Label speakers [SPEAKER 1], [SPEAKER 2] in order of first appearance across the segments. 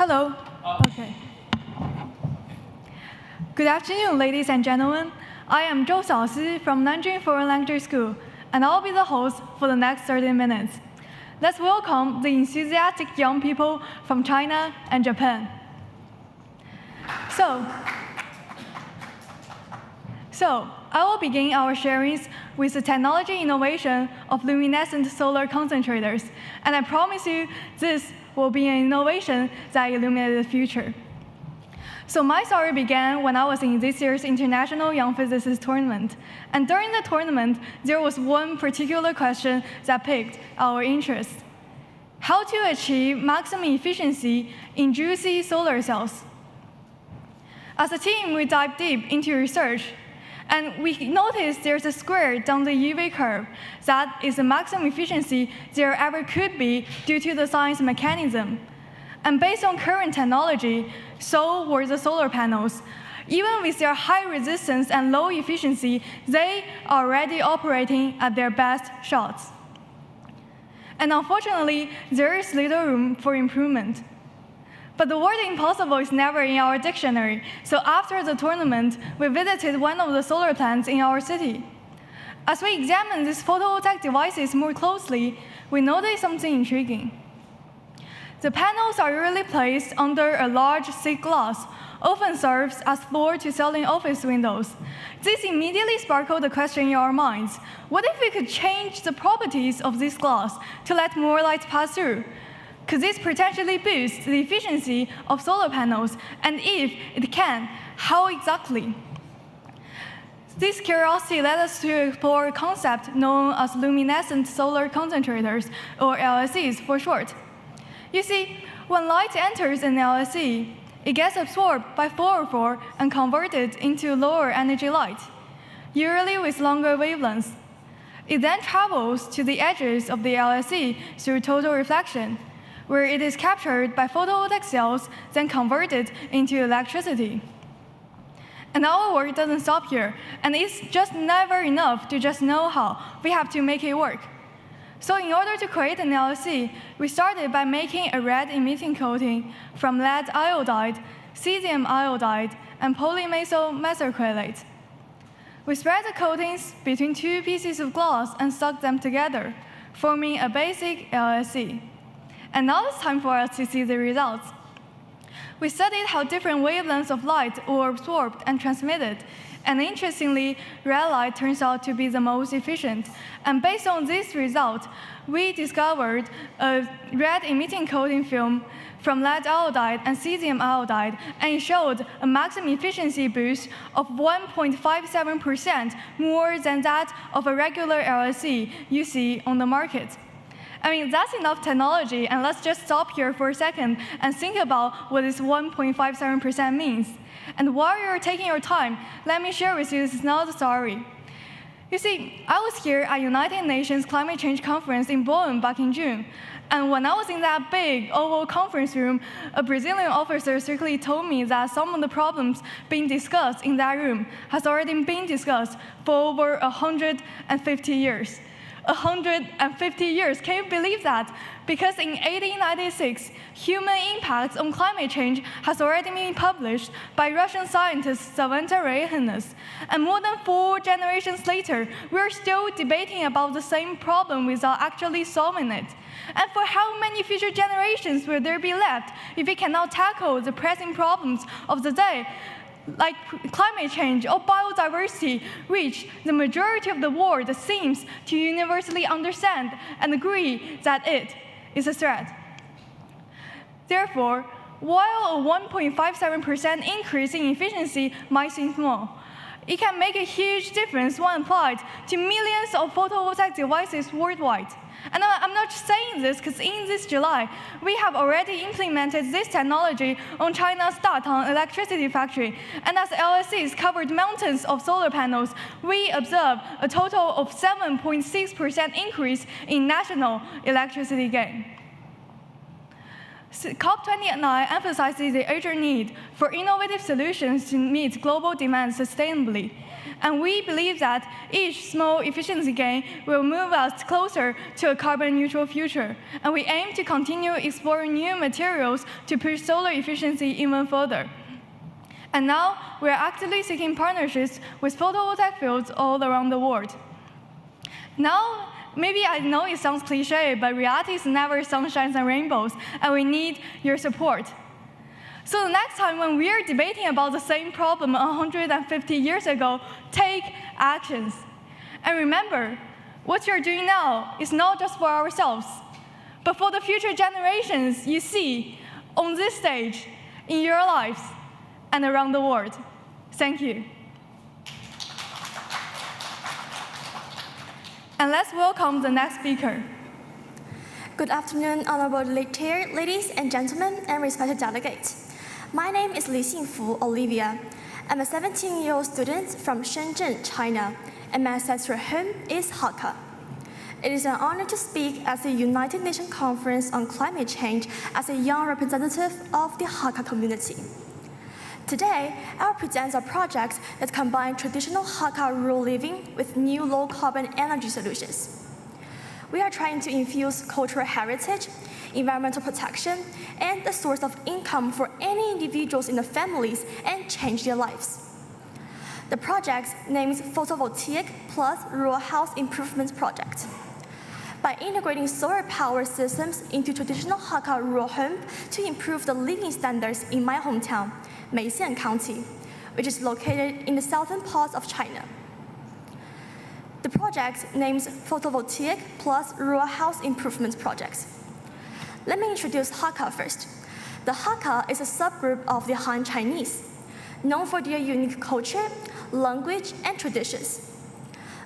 [SPEAKER 1] Hello. Okay. Good afternoon, ladies and gentlemen. I am Zhou Xiaoxi from Nanjing Foreign Language School, and I'll be the host for the next 30 minutes. Let's welcome the enthusiastic young people from China and Japan. So I will begin our sharings with the technology innovation of luminescent solar concentrators, and I promise you this will be an innovation that illuminated the future. So my story began when I was in this year's International Young Physicists Tournament. And during the tournament, there was one particular question that piqued our interest: how to achieve maximum efficiency in juicy solar cells. As a team, we dived deep into research, and we noticed there's a square down the UV curve that is the maximum efficiency there ever could be due to the science mechanism. And based on current technology, so were the solar panels. Even with their high resistance and low efficiency, they are already operating at their best shots. And unfortunately, there is little room for improvement. But the word impossible is never in our dictionary, so after the tournament, we visited one of the solar plants in our city. As we examined these photovoltaic devices more closely, we noticed something intriguing. The panels are usually placed under a large thick glass, often serves as floor-to-ceiling office windows. This immediately sparkled the question in our minds: what if we could change the properties of this glass to let more light pass through? Could this potentially boost the efficiency of solar panels? And if it can, how exactly? This curiosity led us to explore a concept known as luminescent solar concentrators, or LSCs for short. You see, when light enters an LSC, it gets absorbed by fluorophore and converted into lower energy light, usually with longer wavelengths. It then travels to the edges of the LSC through total reflection, where it is captured by photovoltaic cells, then converted into electricity. And our work doesn't stop here, and it's just never enough to just know how. We have to make it work. So in order to create an LSC, we started by making a red emitting coating from lead iodide, cesium iodide, and polymethyl methacrylate. We spread the coatings between two pieces of glass and stuck them together, forming a basic LSC. And now it's time for us to see the results. We studied how different wavelengths of light were absorbed and transmitted, and interestingly, red light turns out to be the most efficient. And based on this result, we discovered a red emitting coating film from lead iodide and cesium iodide, and it showed a maximum efficiency boost of 1.57% more than that of a regular LSC you see on the market. I mean, that's enough technology, and let's just stop here for a second and think about what this 1.57% means. And while you're taking your time, let me share with you this another story. You see, I was here at United Nations Climate Change Conference in Bonn back in June, and when I was in that big oval conference room, a Brazilian officer secretly told me that some of the problems being discussed in that room has already been discussed for over 150 years. 150 years, can you believe that? Because in 1896, human impacts on climate change has already been published by Russian scientist Savanta Rehenes. And more than 4 generations later, we're still debating about the same problem without actually solving it. And for how many future generations will there be left if we cannot tackle the pressing problems of the day, like climate change or biodiversity, which the majority of the world seems to universally understand and agree that it is a threat? Therefore, while a 1.57% increase in efficiency might seem small, it can make a huge difference when applied to millions of photovoltaic devices worldwide. And I'm not just saying this because in this July, we have already implemented this technology on China's Datang electricity factory. And as LSCs covered mountains of solar panels, we observed a total of 7.6% increase in national electricity gain. COP29 emphasizes the urgent need for innovative solutions to meet global demand sustainably. And we believe that each small efficiency gain will move us closer to a carbon-neutral future. And we aim to continue exploring new materials to push solar efficiency even further. And now, we are actively seeking partnerships with photovoltaic fields all around the world. Now, maybe I know it sounds cliche, but reality is never sunshines and rainbows, and we need your support. So the next time when we are debating about the same problem 150 years ago, take actions. And remember, what you're doing now is not just for ourselves, but for the future generations you see on this stage, in your lives, and around the world. Thank you. And let's welcome the next speaker.
[SPEAKER 2] Good afternoon, honorable ladies and gentlemen, and respected delegates. My name is Li Xingfu Olivia. I'm a 17-year-old student from Shenzhen, China, and my ancestral home is Hakka. It is an honor to speak at the United Nations Conference on Climate Change as a young representative of the Hakka community. Today, I will present a project that combines traditional Hakka rural living with new low-carbon energy solutions. We are trying to infuse cultural heritage, environmental protection, and a source of income for any individuals in the families and change their lives. The project names Photovoltaic plus Rural House Improvement Project. By integrating solar power systems into traditional Hakka rural homes to improve the living standards in my hometown, Meixian County, which is located in the southern part of China. The project names Photovoltaic plus Rural House Improvement Projects. Let me introduce Hakka first. The Hakka is a subgroup of the Han Chinese, known for their unique culture, language, and traditions.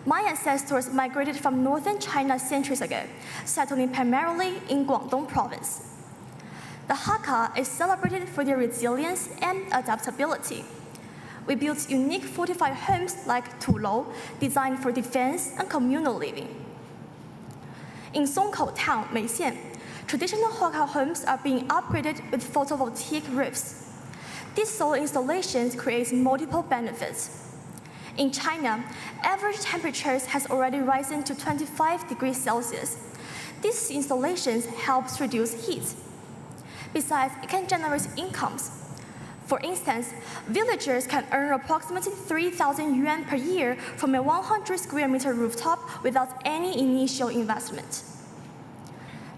[SPEAKER 2] My ancestors migrated from northern China centuries ago, settling primarily in Guangdong province. The Hakka is celebrated for their resilience and adaptability. We built unique fortified homes like Tulou, designed for defense and communal living. In Songkou Town, Meixian, traditional Hakka homes are being upgraded with photovoltaic roofs. These solar installations create multiple benefits. In China, average temperatures has already risen to 25 degrees Celsius. These installations help reduce heat. Besides, it can generate incomes. For instance, villagers can earn approximately 3,000 yuan per year from a 100 square meter rooftop without any initial investment.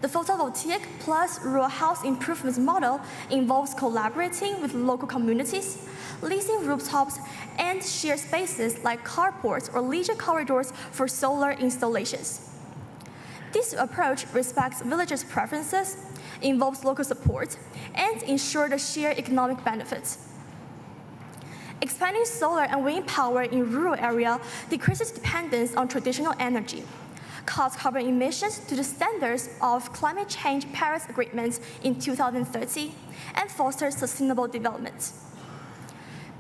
[SPEAKER 2] The photovoltaic plus rural house improvement model involves collaborating with local communities, leasing rooftops, and shared spaces like carports or leisure corridors for solar installations. This approach respects villagers' preferences, involves local support, and ensures the shared economic benefits. Expanding solar and wind power in rural areas decreases dependence on traditional energy, cuts carbon emissions to the standards of Climate Change Paris Agreement in 2030, and fosters sustainable development.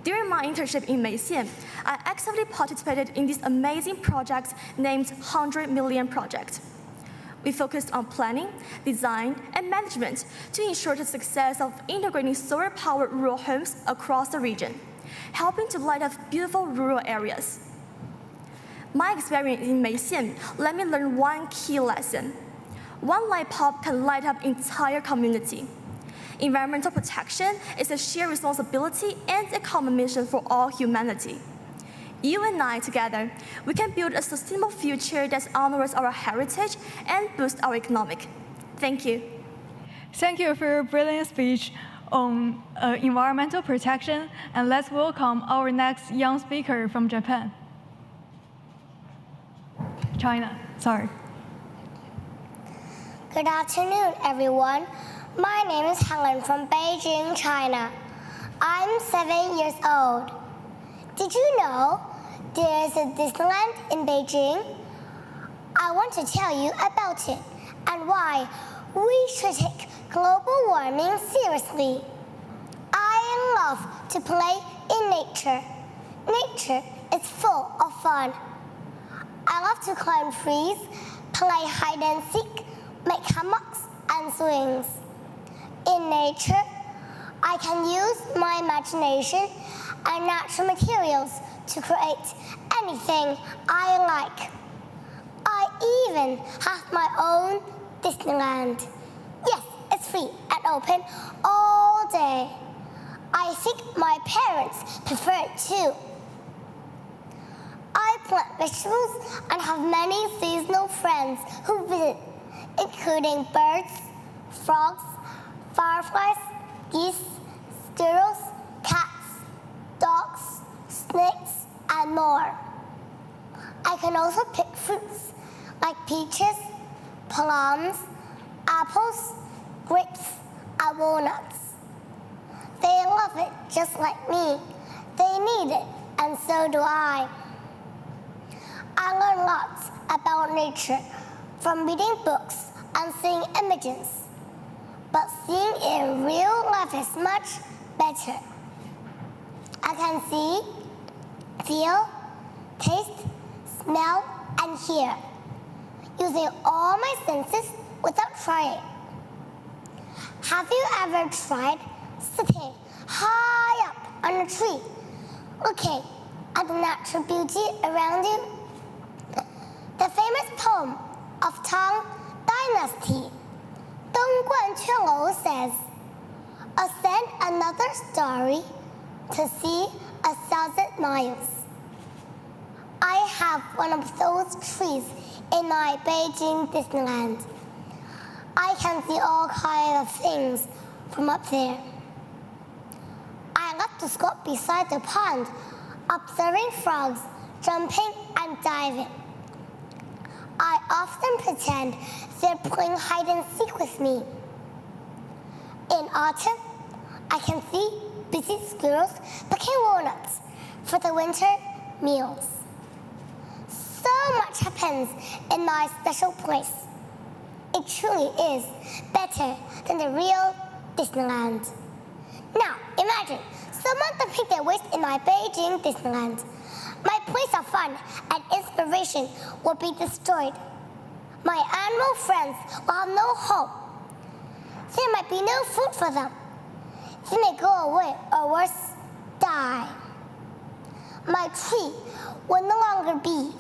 [SPEAKER 2] During my internship in Meixian, I actively participated in this amazing project named 100 Million Project. We focused on planning, design, and management to ensure the success of integrating solar-powered rural homes across the region, helping to light up beautiful rural areas. My experience in Meixian let me learn one key lesson. One light bulb can light up entire community. Environmental protection is a shared responsibility and a common mission for all humanity. You and I together, we can build a sustainable future that honors our heritage and boosts our economic. Thank you.
[SPEAKER 1] Thank you for your brilliant speech on environmental protection, and let's welcome our next young speaker from Japan. China, sorry.
[SPEAKER 3] Good afternoon, everyone. My name is Helen from Beijing, China. I'm 7 years old. Did you know there is a Disneyland in Beijing? I want to tell you about it and why we should take global warming seriously. I love to play in nature. Nature is full of fun. I love to climb trees, play hide and seek, make hammocks and swings. In nature, I can use my imagination and natural materials to create anything I like. I even have my own Disneyland. Yes, it's free and open all day. I think my parents prefer it too. I plant vegetables and have many seasonal friends who visit, including birds, frogs, fireflies, geese, squirrels, cats, dogs, snakes, and more. I can also pick fruits like peaches, plums, apples, grapes, and walnuts. They love it just like me. They need it, and so do I. I learn lots about nature from reading books and seeing images, but seeing it in real life is much better. I can see, feel, taste, smell, and hear, using all my senses without trying. Have you ever tried sitting high up on a tree, looking at the natural beauty around you? The famous poem of Tang Dynasty, Dong Guan says, ascend another story to see 1,000 miles. I have one of those trees in my Beijing Disneyland. I can see all kinds of things from up there. I love to squat beside the pond, observing frogs jumping and diving. I often pretend they're playing hide and seek with me. In autumn, I can see busy squirrels picking walnuts for the winter meals. So much happens in my special place. It truly is better than the real Disneyland. Now, imagine someone dumping their waste in my Beijing Disneyland. My place of fun and inspiration will be destroyed. My animal friends will have no home. There might be no food for them. They may go away or worse, die. My tree will no longer be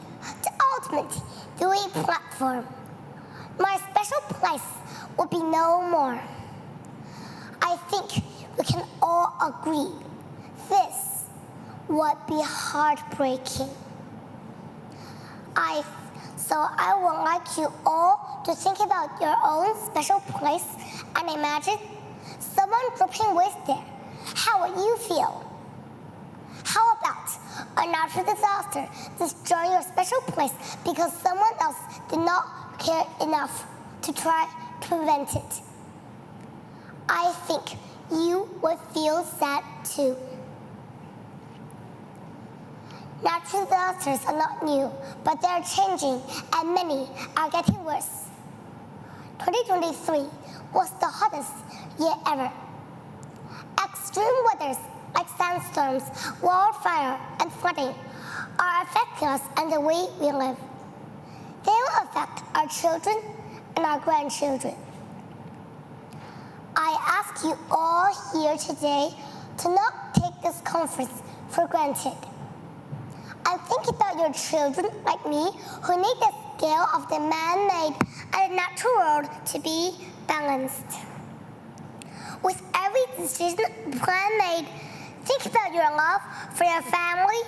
[SPEAKER 3] the ultimate viewing platform. My special place will be no more. I think we can all agree this would be heartbreaking. So I would like you all to think about your own special place and imagine someone dropping waste there. How would you feel? How about a natural disaster destroying your special place because someone else did not care enough to try to prevent it? I think you would feel sad too. Natural disasters are not new, but they are changing and many are getting worse. 2023 was the hottest year ever. Extreme weathers like sandstorms, wildfire, and flooding are affecting us and the way we live. They will affect our children and our grandchildren. I ask you all here today to not take this conference for granted. And think about your children like me who need the scale of the man-made and the natural world to be balanced. With every decision plan made, think about your love for your family,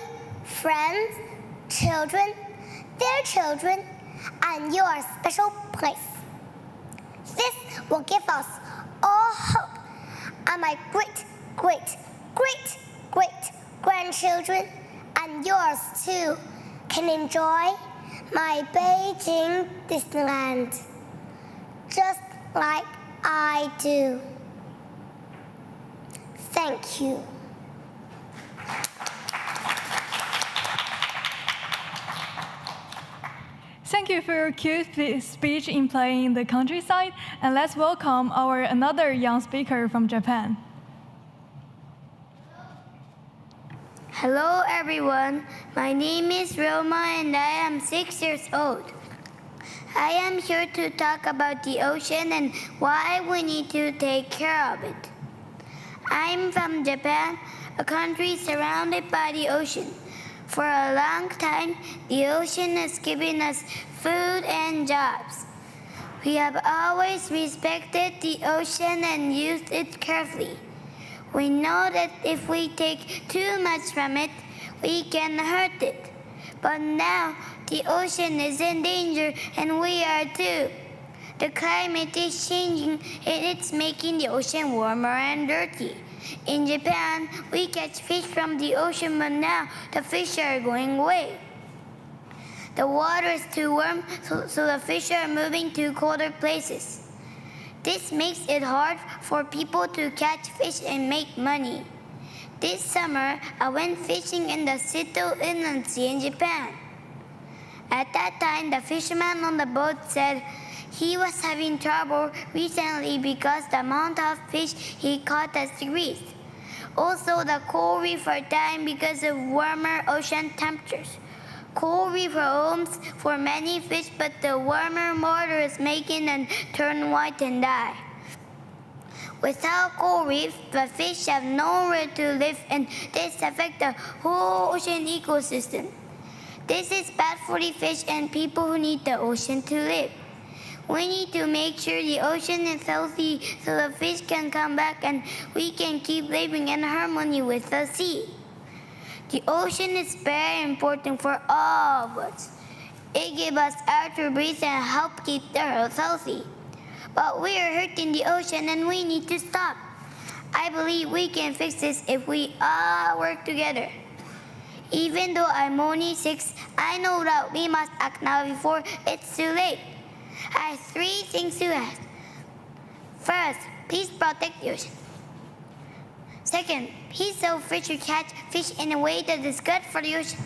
[SPEAKER 3] friends, children, their children, and your special place. This will give us all hope, and my great, great, great, great grandchildren and yours too can enjoy my Beijing Disneyland just like I do. Thank you.
[SPEAKER 1] Thank you for your cute speech in playing the countryside, and let's welcome our another young speaker from Japan.
[SPEAKER 4] Hello everyone, my name is Roma and I am 6 years old. I am here to talk about the ocean and why we need to take care of it. I'm from Japan, a country surrounded by the ocean. For a long time, the ocean has given us food and jobs. We have always respected the ocean and used it carefully. We know that if we take too much from it, we can hurt it. But now, the ocean is in danger and we are too. The climate is changing and it's making the ocean warmer and dirty. In Japan, we catch fish from the ocean, but now the fish are going away. The water is too warm, so the fish are moving to colder places. This makes it hard for people to catch fish and make money. This summer, I went fishing in the Seto Inland Sea in Japan. At that time, the fisherman on the boat said he was having trouble recently because the amount of fish he caught has decreased. Also, the coral reef are dying because of warmer ocean temperatures. Coral reef are homes for many fish, but the warmer water is making them turn white and die. Without coral reef, the fish have nowhere to live, and this affects the whole ocean ecosystem. This is bad for the fish and people who need the ocean to live. We need to make sure the ocean is healthy so the fish can come back and we can keep living in harmony with the sea. The ocean is very important for all of us. It gives us air to breathe and help keep the earth healthy. But we are hurting the ocean and we need to stop. I believe we can fix this if we all work together. Even though I'm only 6, I know that we must act now before it's too late. I have 3 things to ask. First, please protect the ocean. Second, please feel free to catch fish in a way that is good for the ocean.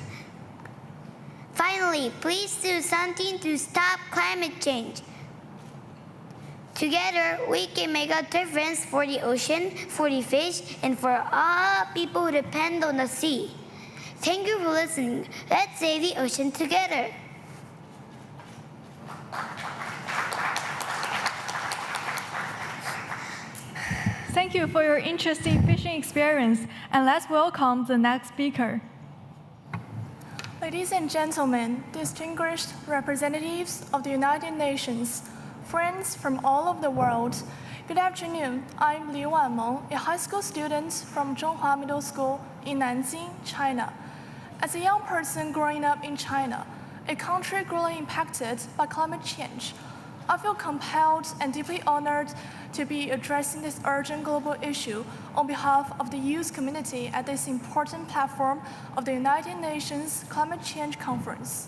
[SPEAKER 4] Finally, please do something to stop climate change. Together, we can make a difference for the ocean, for the fish, and for all people who depend on the sea. Thank you for listening. Let's save the ocean together.
[SPEAKER 1] Thank you for your interesting fishing experience, and let's welcome the next speaker.
[SPEAKER 5] Ladies and gentlemen, distinguished representatives of the United Nations, friends from all over the world, good afternoon. I'm Liu Wanmeng, a high school student from Zhonghua Middle School in Nanjing, China. As a young person growing up in China, a country greatly impacted by climate change, I feel compelled and deeply honored to be addressing this urgent global issue on behalf of the youth community at this important platform of the United Nations Climate Change Conference.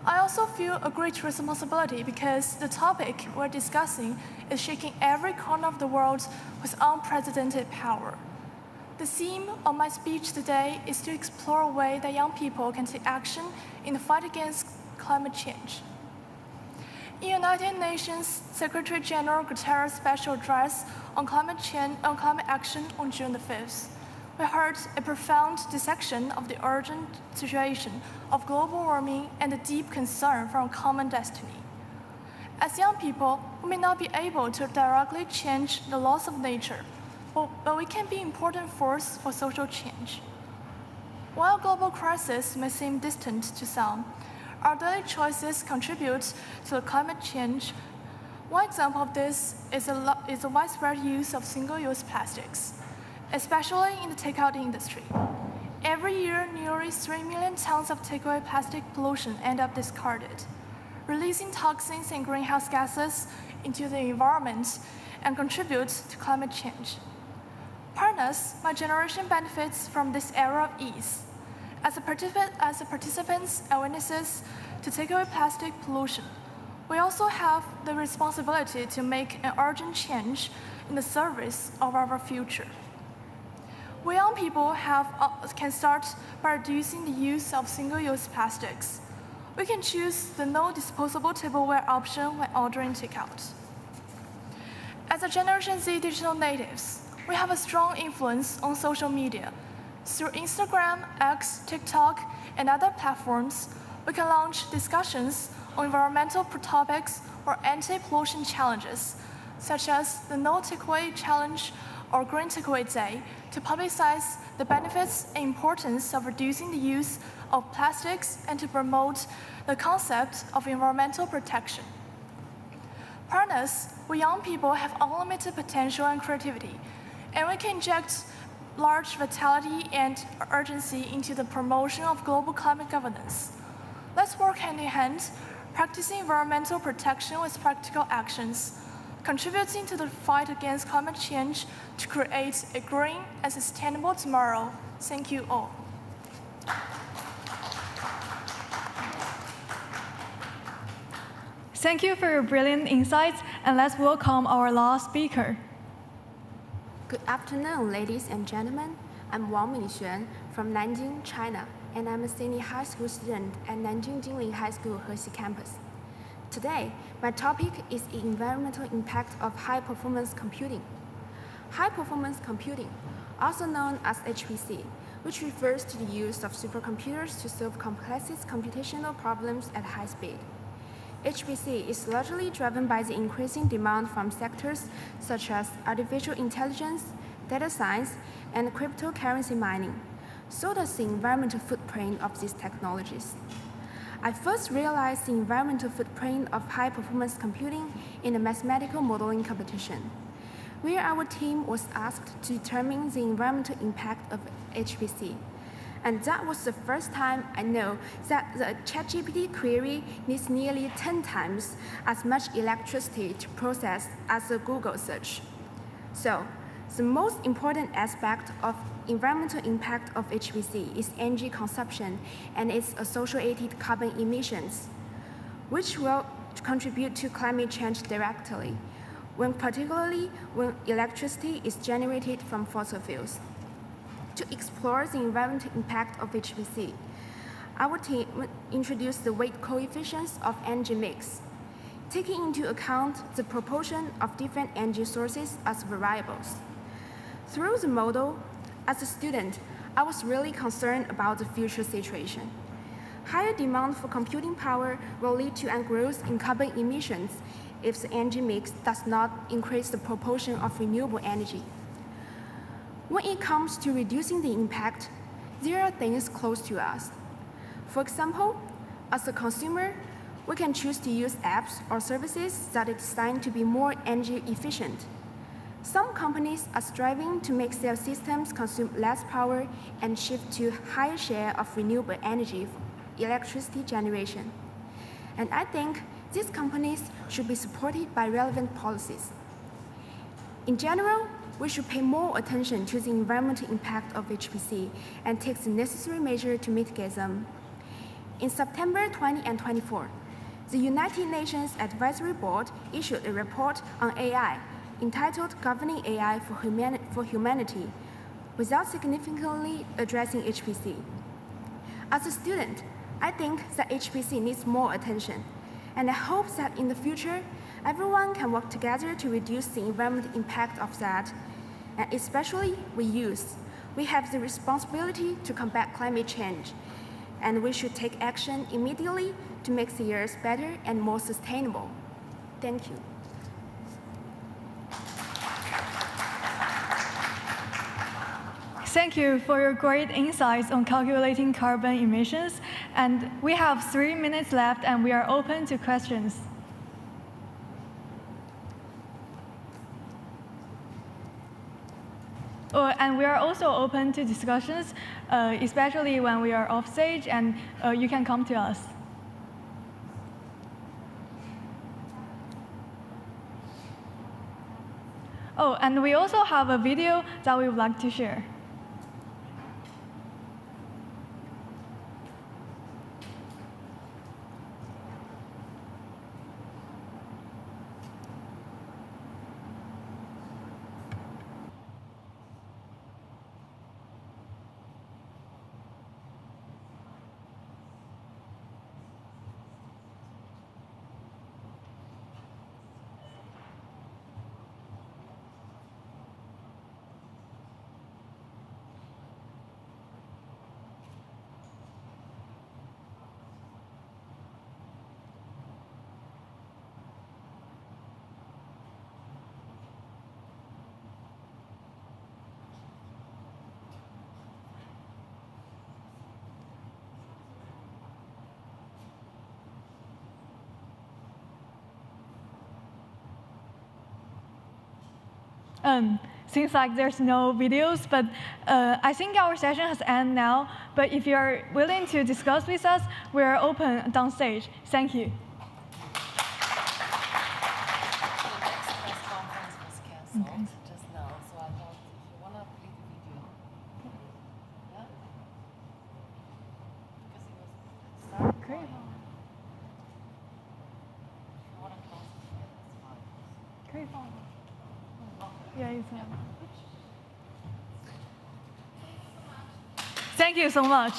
[SPEAKER 5] I also feel a great responsibility because the topic we're discussing is shaking every corner of the world with unprecedented power. The theme of my speech today is to explore a way that young people can take action in the fight against climate change. In United Nations Secretary General Guterres' special address on climate action on June the 5th, we heard a profound dissection of the urgent situation of global warming and the deep concern for our common destiny. As young people, we may not be able to directly change the laws of nature, but we can be an important force for social change. While global crisis may seem distant to some, our daily choices contribute to climate change. One example of this is the widespread use of single-use plastics, especially in the takeout industry. Every year, nearly 3 million tons of takeaway plastic pollution end up discarded, releasing toxins and greenhouse gases into the environment and contribute to climate change. Partners, my generation benefits from this era of ease. As participants and witnesses to take away plastic pollution, we also have the responsibility to make an urgent change in the service of our future. We young people can start by reducing the use of single-use plastics. We can choose the no disposable tableware option when ordering takeout. As a Generation Z digital natives, we have a strong influence on social media. Through Instagram, X, TikTok, and other platforms, we can launch discussions on environmental topics or anti-pollution challenges, such as the No Takeaway Challenge or Green Takeaway Day, to publicize the benefits and importance of reducing the use of plastics and to promote the concept of environmental protection. Partners, we young people have unlimited potential and creativity, and we can inject large vitality and urgency into the promotion of global climate governance. Let's work hand in hand, practicing environmental protection with practical actions, contributing to the fight against climate change to create a green and sustainable tomorrow. Thank you all.
[SPEAKER 1] Thank you for your brilliant insights, and let's welcome our last speaker.
[SPEAKER 6] Good afternoon, ladies and gentlemen. I'm Wang Mingxuan from Nanjing, China, and I'm a senior high school student at Nanjing Jingling High School Hexi campus. Today, my topic is the environmental impact of high-performance computing. High-performance computing, also known as HPC, which refers to the use of supercomputers to solve complex computational problems at high speed. HPC is largely driven by the increasing demand from sectors such as artificial intelligence, data science, and cryptocurrency mining. So does the environmental footprint of these technologies. I first realized the environmental footprint of high-performance computing in a mathematical modeling competition, where our team was asked to determine the environmental impact of HPC. And that was the first time I know that the ChatGPT query needs nearly 10 times as much electricity to process as a Google search. So, the most important aspect of environmental impact of HPC is energy consumption and its associated carbon emissions, which will contribute to climate change directly, particularly when electricity is generated from fossil fuels. To explore the environmental impact of HPC, our team introduced the weight coefficients of energy mix, taking into account the proportion of different energy sources as variables. Through the model, as a student, I was really concerned about the future situation. Higher demand for computing power will lead to a growth in carbon emissions if the energy mix does not increase the proportion of renewable energy. When it comes to reducing the impact, there are things close to us. For example, as a consumer, we can choose to use apps or services that are designed to be more energy efficient. Some companies are striving to make their systems consume less power and shift to a higher share of renewable energy for electricity generation. And I think these companies should be supported by relevant policies. In general, we should pay more attention to the environmental impact of HPC and take the necessary measures to mitigate them. In September 2024, the United Nations Advisory Board issued a report on AI entitled Governing AI for Humanity, without significantly addressing HPC. As a student, I think that HPC needs more attention, and I hope that in the future, everyone can work together to reduce the environmental impact of that, and especially we youth. We have the responsibility to combat climate change, and we should take action immediately to make the Earth better and more sustainable. Thank you.
[SPEAKER 1] Thank you for your great insights on calculating carbon emissions. And we have 3 minutes left, and we are open to questions. And we are also open to discussions, especially when we are off stage, and you can come to us. Oh, and we also have a video that we would like to share. Seems like there's no videos, but I think our session has ended now. But if you're willing to discuss with us, we're open downstage. Thank you.
[SPEAKER 7] Okay. Just now, so I thought if you want to play the video, yeah? Because it was started.
[SPEAKER 1] Great.
[SPEAKER 7] If you want to close it, yeah, that's fine.
[SPEAKER 1] Great. Yeah, it's Thank you so much.